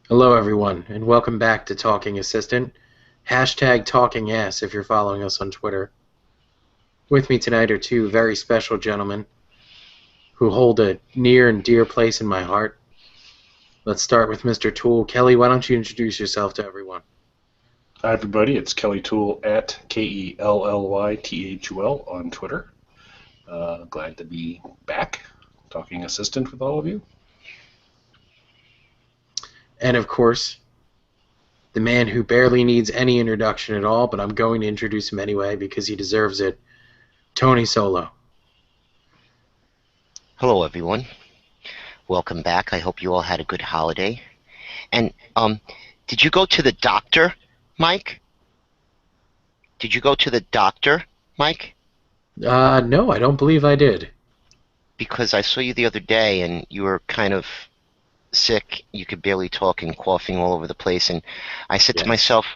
Hello, everyone, and welcome back to Talking Assistant. Hashtag Talking Ass if you're following us on Twitter. With me tonight are two very special gentlemen who hold a near and dear place in my heart. Let's start with Mr. Toole. Kelly, why don't you introduce yourself to everyone? Hi, everybody. It's Kelly Toole at KELLYTHUL on Twitter. Glad to be back, talking assistant with all of you. And, of course, the man who barely needs any introduction at all, but I'm going to introduce him anyway because he deserves it, Tony Solo. Hello, everyone. Welcome back. I hope you all had a good holiday. And, did you go to the doctor, Mike? Did you go to the doctor, Mike? No, I don't believe I did. Because I saw you the other day and you were kind of sick. You could barely talk and coughing all over the place. And I said to myself,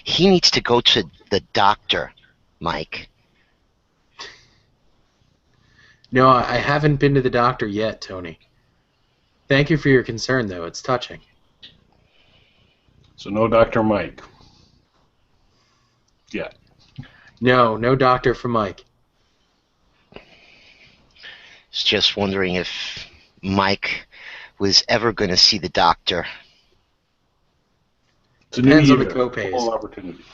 he needs to go to the doctor, Mike. No, I haven't been to the doctor yet, Tony. Thank you for your concern, though. It's touching. So no Dr. Mike. Yeah. No doctor for Mike. Was just wondering if Mike was ever going to see the doctor. It's a new Depends on year. the copays. Full opportunity.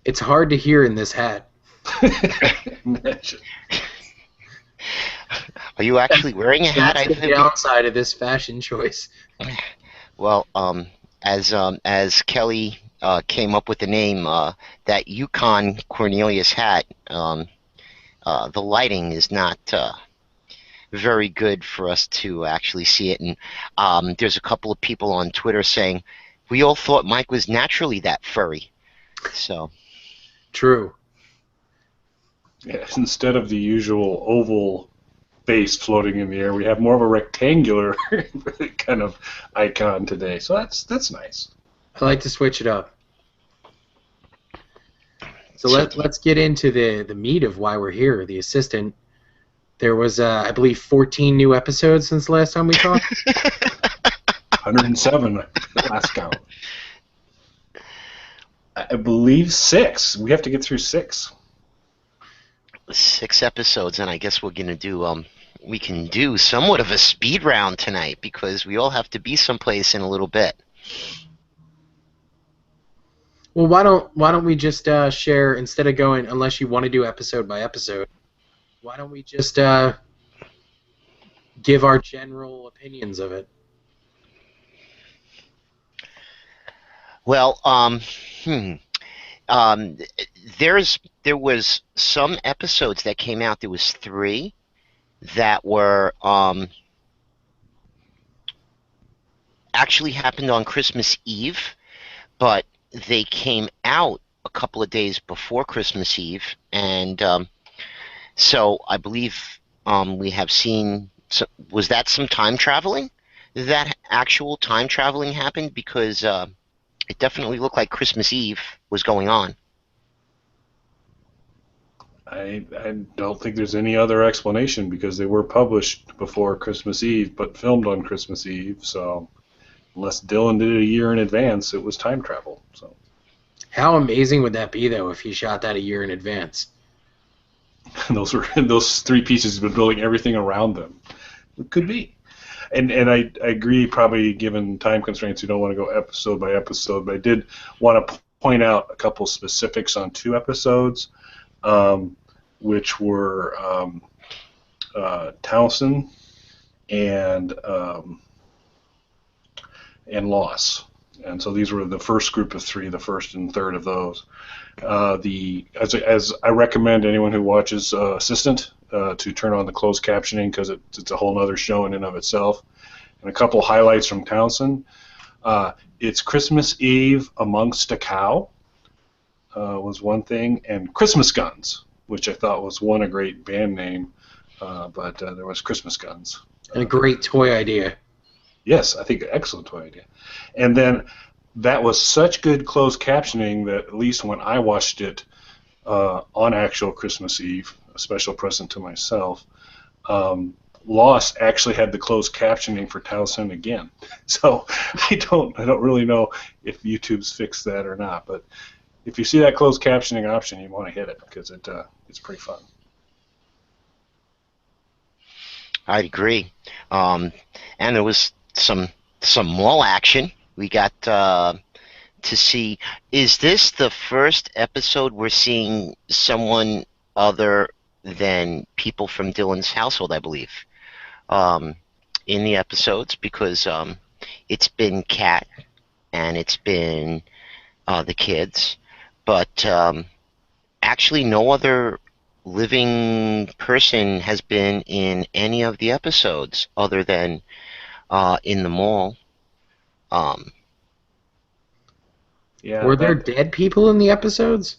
It's hard to hear in this hat. Imagine. Are you actually wearing a hat? That's the downside of this fashion choice. Well, as Kelly came up with the name, that Yukon Cornelius hat, the lighting is not very good for us to actually see it. And there's a couple of people on Twitter saying, we all thought Mike was naturally that furry. So. True. Yeah, instead of the usual oval base floating in the air, we have more of a rectangular kind of icon today. So that's nice. I like to switch it up. So let's get into the meat of why we're here, the assistant. There was, I believe, 14 new episodes since the last time we talked. 107 last count. I believe 6. We have to get through 6. 6 episodes, and I guess we're gonna do we can do somewhat of a speed round tonight because we all have to be someplace in a little bit. Well, why don't we just share, instead of going, unless you want to do episode by episode, why don't we just give our general opinions of it? Well, there was some episodes that came out. There was 3 that were actually happened on Christmas Eve, but they came out a couple of days before Christmas Eve, and so I believe we have seen. Was that some time traveling? That actual time traveling happened because it definitely looked like Christmas Eve was going on. I don't think there's any other explanation because they were published before Christmas Eve but filmed on Christmas Eve, so unless Dylan did it a year in advance, it was time travel. So How amazing would that be, though, if he shot that a year in advance? those 3 pieces have been building everything around them. It could be. And I agree, probably given time constraints, you don't want to go episode by episode, but I did want to point out a couple specifics on 2 episodes, which were Towson and Loss. And so these were the first group of 3, the first and third of those. As I recommend anyone who watches Assistant to turn on the closed captioning because it's a whole other show in and of itself. And a couple highlights from Townsend. It's Christmas Eve Amongst a Cow was one thing, and Christmas Guns, which I thought was a great band name, but there was Christmas Guns. And a great toy idea. Yes, I think an excellent toy idea. And then that was such good closed captioning that at least when I watched it on actual Christmas Eve, a special present to myself, Lost actually had the closed captioning for Towson again. So I don't really know if YouTube's fixed that or not. But if you see that closed captioning option, you want to hit it because it's pretty fun. I'd agree. And there was some mall action. We got to see. Is this the first episode we're seeing someone other than people from Dylan's household? I believe in the episodes because it's been Kat and it's been the kids, but actually no other living person has been in any of the episodes other than in the mall. Yeah. Were there dead people in the episodes?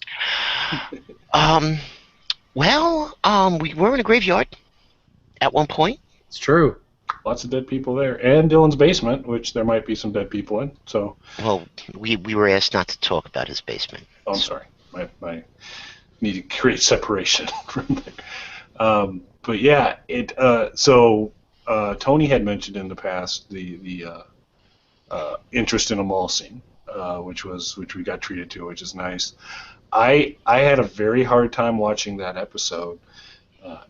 Well, we were in a graveyard at one point. It's true. Lots of dead people there, and Dylan's basement, which there might be some dead people in. So. Well, we were asked not to talk about his basement. Oh, I'm sorry. My need to create separation from there. But yeah, so Tony had mentioned in the past the interest in a mall scene, which we got treated to, which is nice. I had a very hard time watching that episode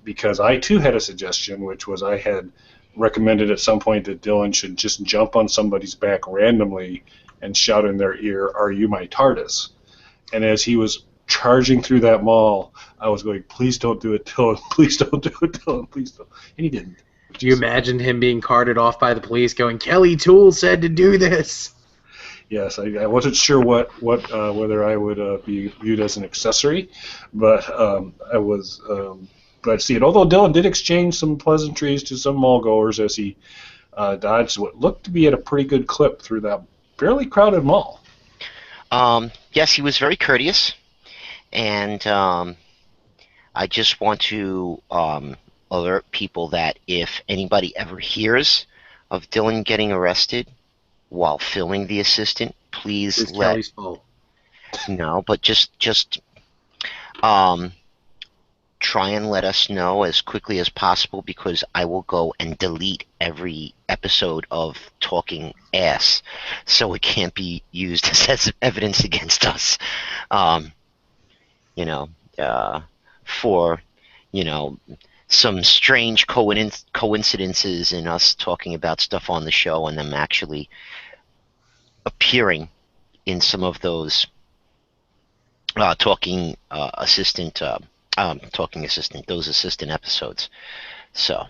because I too had a suggestion, which was I had recommended at some point that Dylan should just jump on somebody's back randomly and shout in their ear, "Are you my TARDIS?" And as he was charging through that mall, I was going, "Please don't do it, Dylan. Please don't do it, Dylan. Please don't." And he didn't. Do you imagine him being carted off by the police going, "Kelly Toole said to do this"? Yes, I wasn't sure whether I would be viewed as an accessory, but I was glad to see it. Although Dylan did exchange some pleasantries to some mall goers as he dodged what looked to be at a pretty good clip through that fairly crowded mall. Yes, he was very courteous, and I just want to alert people that if anybody ever hears of Dylan getting arrested while filming The Assistant, please It's let Kelly's fault. no, but just try and let us know as quickly as possible because I will go and delete every episode of Talking Ass so it can't be used as evidence against us. For some strange coincidences in us talking about stuff on the show and them actually appearing in some of those talking assistant those assistant episodes. So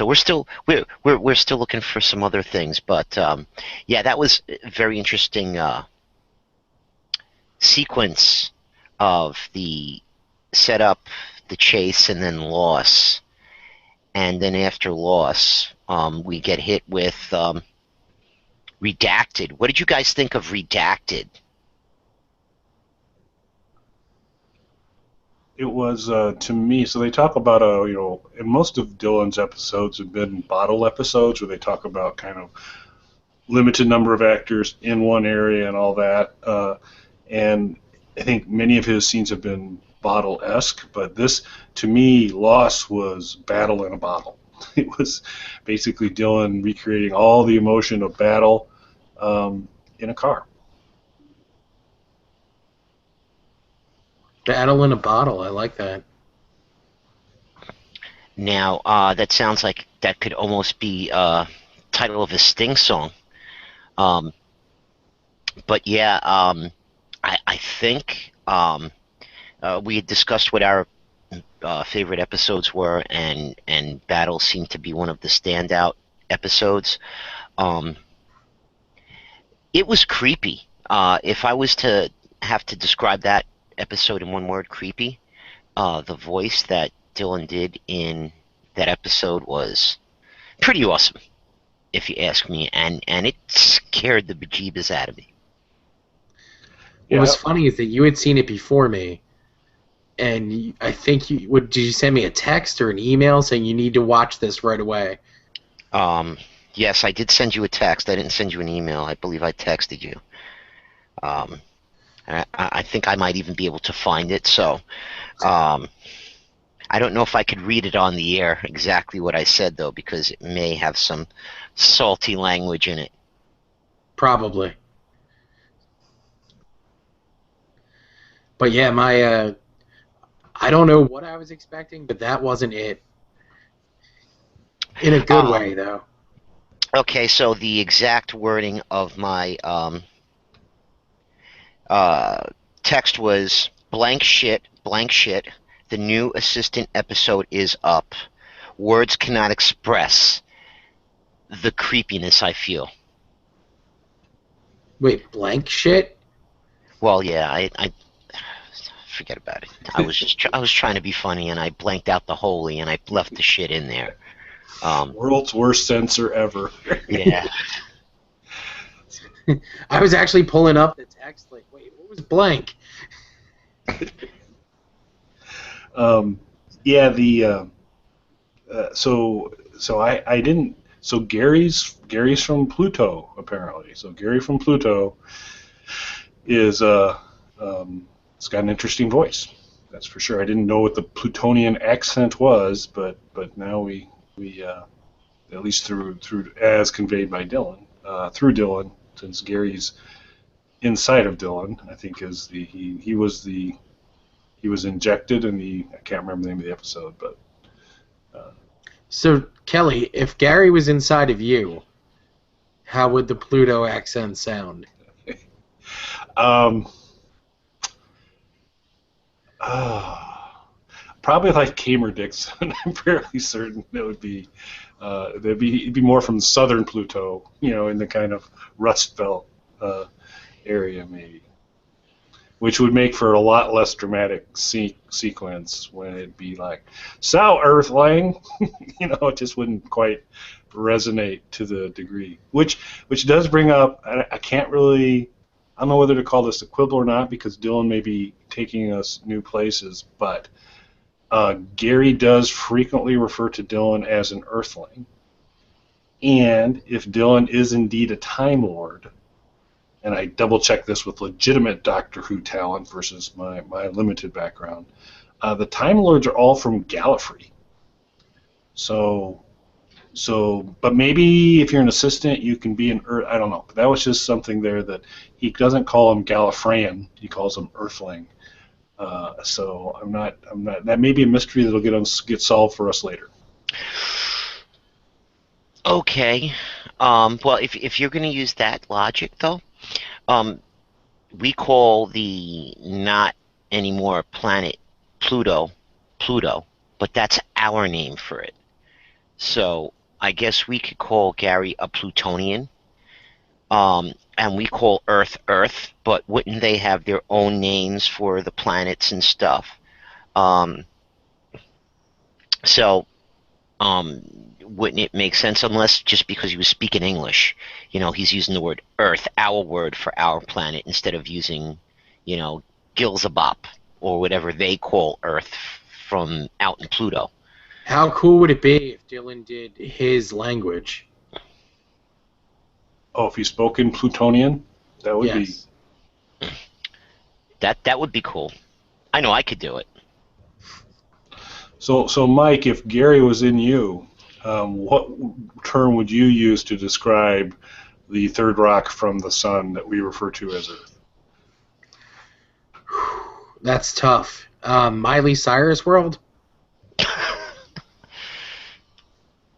we're still looking for some other things, but yeah, that was a very interesting sequence of the setup, the chase, and then loss. And then after loss, we get hit with Redacted. What did you guys think of Redacted? It was to me. So they talk about and most of Dylan's episodes have been bottle episodes where they talk about kind of limited number of actors in one area and all that. And I think many of his scenes have been bottle-esque, but this, to me, Lost was battle in a bottle. It was basically Dylan recreating all the emotion of battle in a car. Battle in a bottle. I like that. Now, that sounds like that could almost be title of a Sting song. But yeah, I think we had discussed what our favorite episodes were, and Battle seemed to be one of the standout episodes. It was creepy. If I was to have to describe that episode in one word, creepy, the voice that Dylan did in that episode was pretty awesome, if you ask me, and it scared the bejeebus out of me. What was funny is that you had seen it before me, and I think did you send me a text or an email saying you need to watch this right away? Yes, I did send you a text. I didn't send you an email. I believe I texted you. I think I might even be able to find it. So I I don't know if I could read it on the air exactly what I said though, because it may have some salty language in it. Probably. But yeah, I don't know what I was expecting, but that wasn't it. In a good way, though. Okay, so the exact wording of my text was blank shit. The new assistant episode is up. Words cannot express the creepiness I feel. Wait, blank shit? Well, yeah, I forget about it. I was trying to be funny, and I blanked out the holy, and I left the shit in there. World's worst censor ever. Yeah. I was actually pulling up the text, like, wait, what was blank? Yeah, the so I didn't. So Gary's from Pluto apparently. So Gary from Pluto is it's got an interesting voice. That's for sure. I didn't know what the Plutonian accent was, but now we at least through as conveyed by Dylan, through Dylan, since Gary's inside of Dylan, I think is he was injected in I can't remember the name of the episode, but So, Kelly, if Gary was inside of you, how would the Pluto accent sound? Probably like Kamer Dixon. I'm fairly certain it would be it'd be more from southern Pluto, in the kind of Rust Belt area maybe, which would make for a lot less dramatic sequence when it'd be like, "So Earthling," it just wouldn't quite resonate to the degree. Which does bring up, I can't really, I don't know whether to call this a quibble or not because Dylan may be taking us new places, but Gary does frequently refer to Dylan as an Earthling, and if Dylan is indeed a Time Lord. And I double-checked this with legitimate Doctor Who talent versus my limited background. The Time Lords are all from Gallifrey. So, but maybe if you're an assistant, you can be an Earth. I don't know. But that was just something there that he doesn't call them Gallifreyan. He calls them Earthling. So I'm not. That may be a mystery that'll get solved for us later. Okay. Well, if you're going to use that logic, though, we call the not anymore planet Pluto, but that's our name for it. So I guess we could call Gary a Plutonian, and we call Earth Earth, but wouldn't they have their own names for the planets and stuff? So wouldn't it make sense unless just because he was speaking English, he's using the word Earth, our word for our planet, instead of using, Gilzabop or whatever they call Earth from out in Pluto. How cool would it be if Dylan did his language? Oh, if he spoke in Plutonian, that would Yes. be. That would be cool. I know I could do it. So Mike, if Gary was in you, what term would you use to describe the third rock from the sun that we refer to as Earth? That's tough. Miley Cyrus world?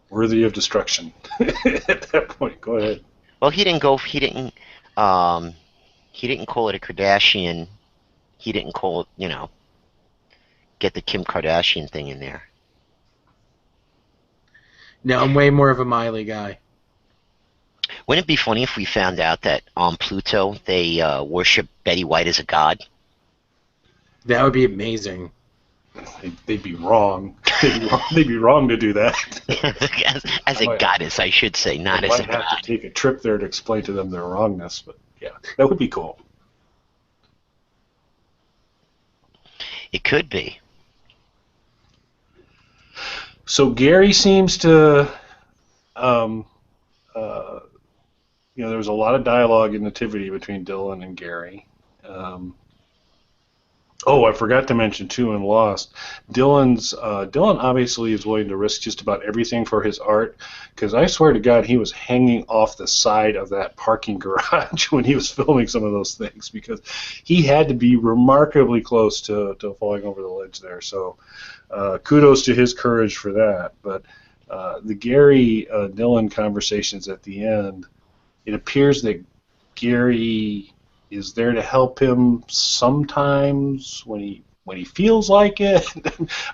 Worthy of destruction. At that point, go ahead. Well, he didn't call it a Kardashian. He didn't call it, get the Kim Kardashian thing in there. No, I'm way more of a Miley guy. Wouldn't it be funny if we found out that on Pluto they worship Betty White as a god? That would be amazing. They'd be wrong. They'd be wrong to do that. as a goddess, I should say, not as a god. Might have to take a trip there to explain to them their wrongness, but yeah, that would be cool. It could be. So Gary seems to, there was a lot of dialogue in Nativity between Dylan and Gary. Oh, I forgot to mention too in Lost, Dylan obviously is willing to risk just about everything for his art, because I swear to God he was hanging off the side of that parking garage when he was filming some of those things, because he had to be remarkably close to falling over the ledge there. So kudos to his courage for that. But the Gary Dylan conversations at the end, it appears that Gary is there to help him sometimes when he feels like it.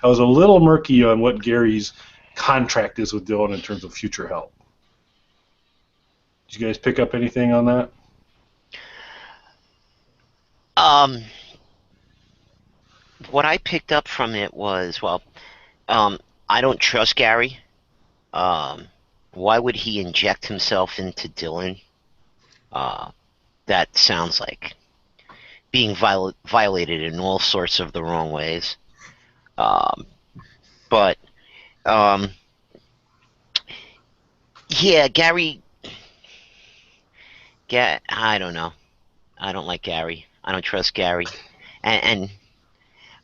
I was a little murky on what Gary's contract is with Dylan in terms of future help. Did you guys pick up anything on that? What I picked up from it was, well, I don't trust Gary. Um, why would he inject himself into Dylan? That sounds like being violated in all sorts of the wrong ways. Um, but um, yeah, Gary. I don't know. I don't like Gary. I don't trust Gary. And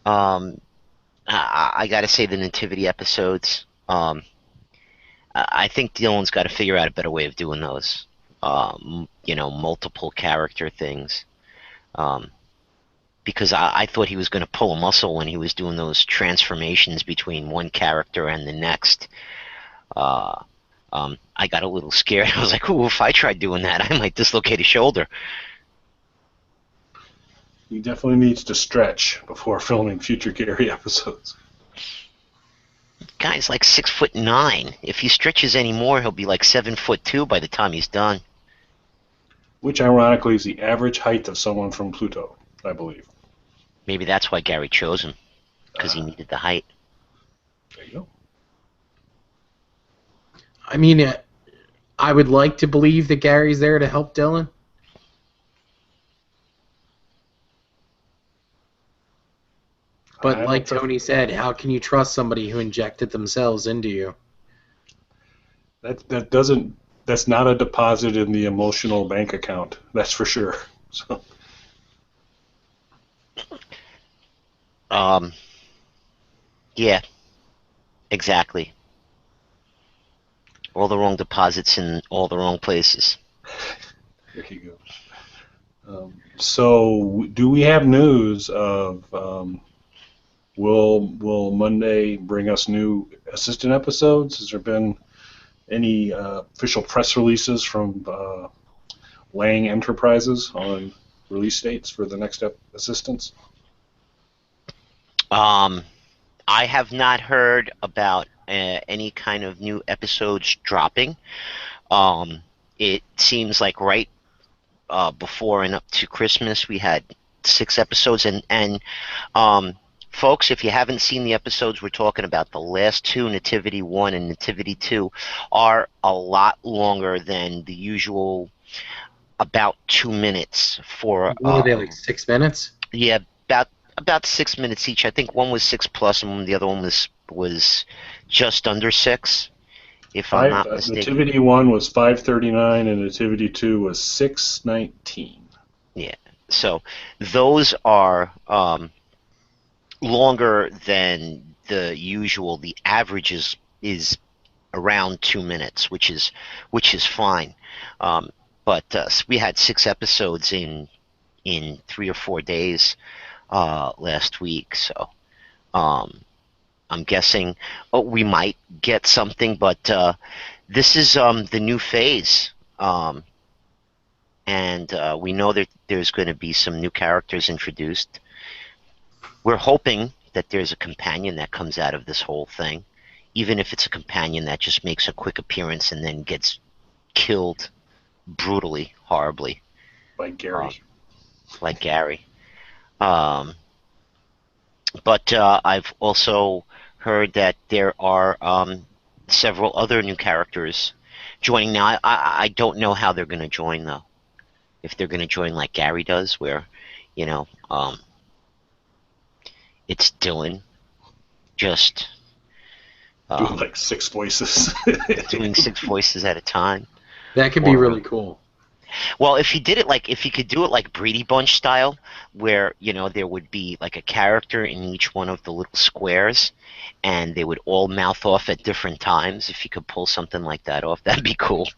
I got to say the Nativity episodes. I think Dylan's got to figure out a better way of doing those. Multiple character things. Because I thought he was going to pull a muscle when he was doing those transformations between one character and the next. I got a little scared. I was like, "Ooh, if I tried doing that, I might dislocate a shoulder." He definitely needs to stretch before filming future Gary episodes. Guy's like 6'9". If he stretches any more, he'll be like 7'2" by the time he's done. Which, ironically, is the average height of someone from Pluto, I believe. Maybe that's why Gary chose him, because he needed the height. There you go. I mean, I would like to believe that Gary's there to help Dylan. But like Tony said, how can you trust somebody who injected themselves into you? That's not a deposit in the emotional bank account. That's for sure. So. Yeah, exactly. All the wrong deposits in all the wrong places. There you go. So, do we have news of will Monday bring us new assistant episodes? Has there been any official press releases from Lang Enterprises on release dates for the next assistants? I have not heard about any kind of new episodes dropping. It seems like right before and up to Christmas we had 6 episodes, and folks, if you haven't seen the episodes we're talking about, the last 2, Nativity 1 and Nativity 2, are a lot longer than the usual, about 2 minutes for. What are they, like 6 minutes? Yeah, about 6 minutes each. I think one was 6 plus, and the other one was just under 6. If I'm not mistaken. Nativity 1 was 5:39 and Nativity 2 was 6:19. Yeah. So those are longer than the usual. The average is around 2 minutes, which is fine. But we had 6 episodes in 3 or 4 days last week, so I'm guessing we might get something, but this is the new phase, and we know that there's going to be some new characters introduced. We're hoping that there's a companion that comes out of this whole thing, even if it's a companion that just makes a quick appearance and then gets killed brutally, horribly. Like Gary. Like Gary. But I've also heard that there are several other new characters joining now. I don't know how they're going to join, though. If they're going to join like Gary does, where, it's Dylan just doing like 6 voices. doing 6 voices at a time. That could be really cool. Well, if he did it like, if he could do it like Brady Bunch style, where, there would be like a character in each one of the little squares, and they would all mouth off at different times. If he could pull something like that off, that'd be cool.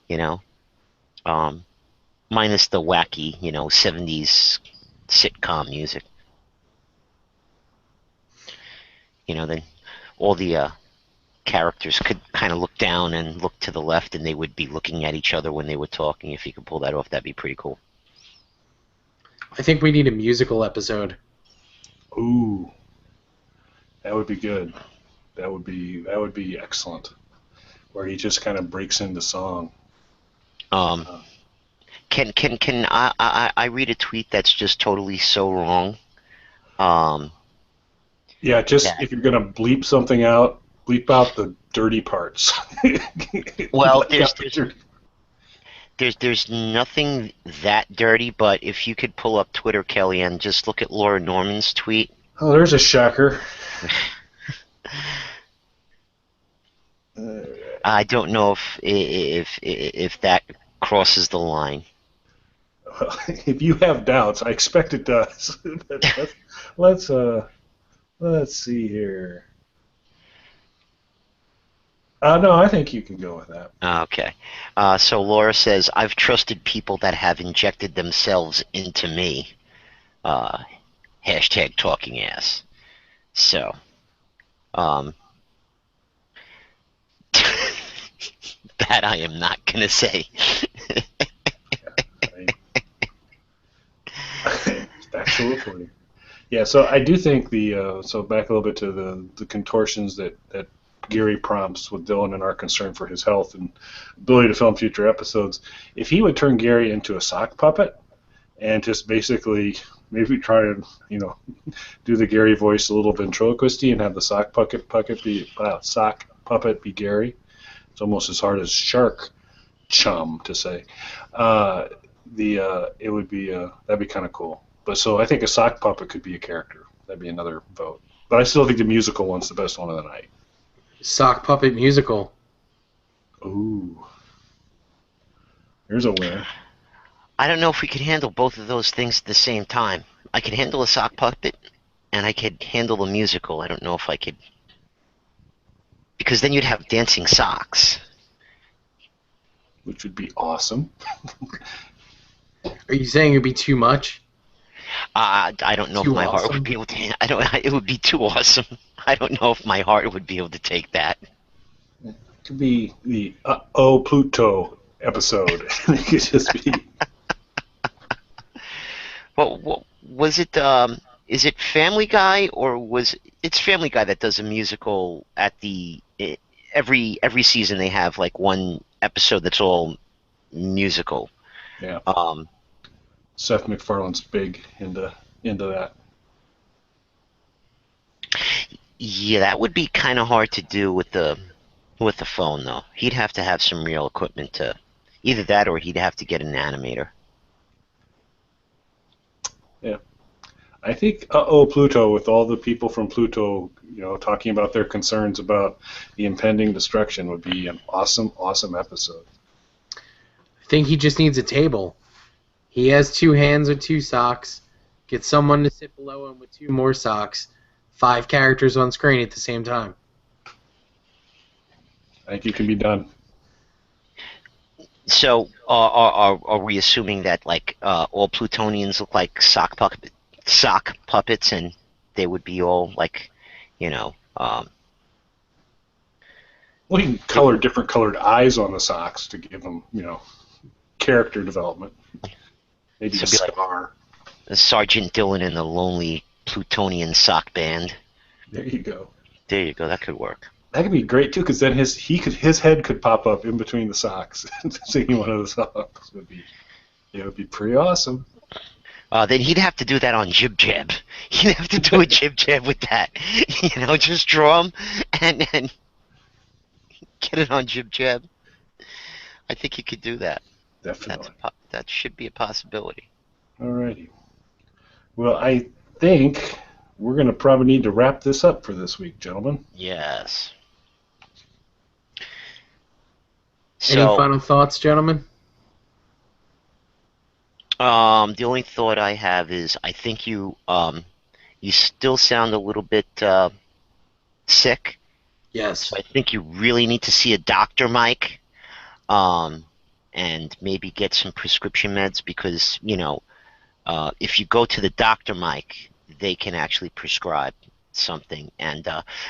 You know, um, minus the wacky, 70s sitcom music. Then all the characters could kind of look down and look to the left, and they would be looking at each other when they were talking. If you could pull that off, that'd be pretty cool. I think we need a musical episode. Ooh, that would be good. That would be excellent. Where he just kind of breaks into song. Can I read a tweet that's just totally so wrong? Yeah, just Yeah. if you're gonna bleep something out, bleep out the dirty parts. Well, Like there's nothing that dirty, but if you could pull up Twitter, Kelly, and just look at Laura Norman's tweet. Oh, there's a shocker. I don't know if that crosses the line. If you have doubts, I expect it does. let's see here. No, I think you can go with that. Okay. So Laura says, I've trusted people that have injected themselves into me. Hashtag talking ass. So, that I am not going to say. Factual reporting. Yeah, so I do think so back a little bit to the contortions that Gary prompts with Dylan and our concern for his health and ability to film future episodes. If he would turn Gary into a sock puppet and just basically maybe try and do the Gary voice a little ventriloquisty and have the sock puppet be Gary. It's almost as hard as shark chum to say. It would be that'd be kind of cool. But so I think a sock puppet could be a character. That'd be another vote. But I still think the musical one's the best one of the night. Sock puppet musical. Ooh. Here's a winner. I don't know if we could handle both of those things at the same time. I could handle a sock puppet, and I could handle a musical. I don't know if I could... Because then you'd have dancing socks. Which would be awesome. Are you saying it'd be too much? I don't know if my heart would be able to... It would be too awesome. I don't know if my heart would be able to take that. It could be the Uh-Oh Pluto episode. It could just be... Well, was it... Is it Family Guy, or was... It's Family Guy that does a musical at the... Every season they have, like, one episode that's all musical. Yeah. Seth MacFarlane's big into that. Yeah, that would be kind of hard to do with the phone, though. He'd have to have some real equipment to... Either that, or he'd have to get an animator. Yeah. I think Uh-Oh Pluto, with all the people from Pluto, talking about their concerns about the impending destruction, would be an awesome, awesome episode. I think he just needs a table. He has 2 hands with 2 socks. Get someone to sit below him with 2 more socks. 5 characters on screen at the same time. I think it can be done. So, are we assuming that, like, all Plutonians look like sock puppets, and they would be all, like, Well, you can color different colored eyes on the socks to give them, character development. Maybe a star. Like Sergeant Dylan and the Lonely Plutonian Sock Band. There you go. There you go. That could work. That could be great too, because then his head could pop up in between the socks, singing one of the songs. It would be pretty awesome. Then he'd have to do that on Jib Jab. He'd have to do a Jib Jab with that. Just draw him and get it on Jib Jab. I think he could do that. Definitely. That should be a possibility. Alrighty. Well, I think we're going to probably need to wrap this up for this week, gentlemen. Yes. Any final thoughts, gentlemen? The only thought I have is I think you still sound a little bit sick, so Yes. I think you really need to see a doctor, Mike, um, and maybe get some prescription meds because if you go to the doctor, Mike, they can actually prescribe something. And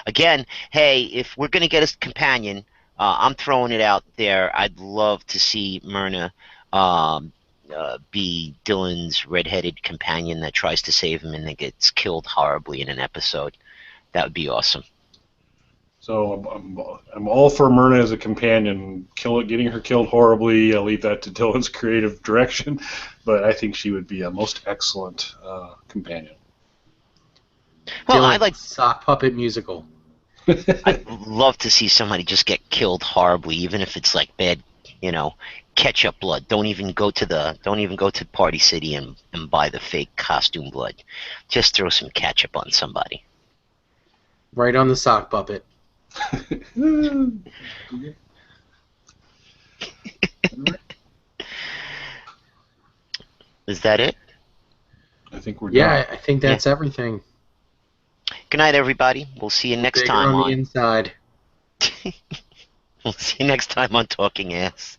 again, hey, if we're gonna get a companion, I'm throwing it out there. I'd love to see Myrna um, be Dylan's redheaded companion that tries to save him and then gets killed horribly in an episode. That would be awesome. So I'm all for Myrna as a companion. Getting her killed horribly. I'll leave that to Dylan's creative direction, but I think she would be a most excellent companion. Well, Dylan's sock puppet musical. I'd love to see somebody just get killed horribly, even if it's like bad, ketchup blood. Don't even go to Party City and buy the fake costume blood. Just throw some ketchup on somebody. Right on the sock puppet. Is that it? I think we're done. Yeah, I think that's everything. Good night, everybody. We'll see you next Bigger time on the inside. We'll see you next time on Talking Ass.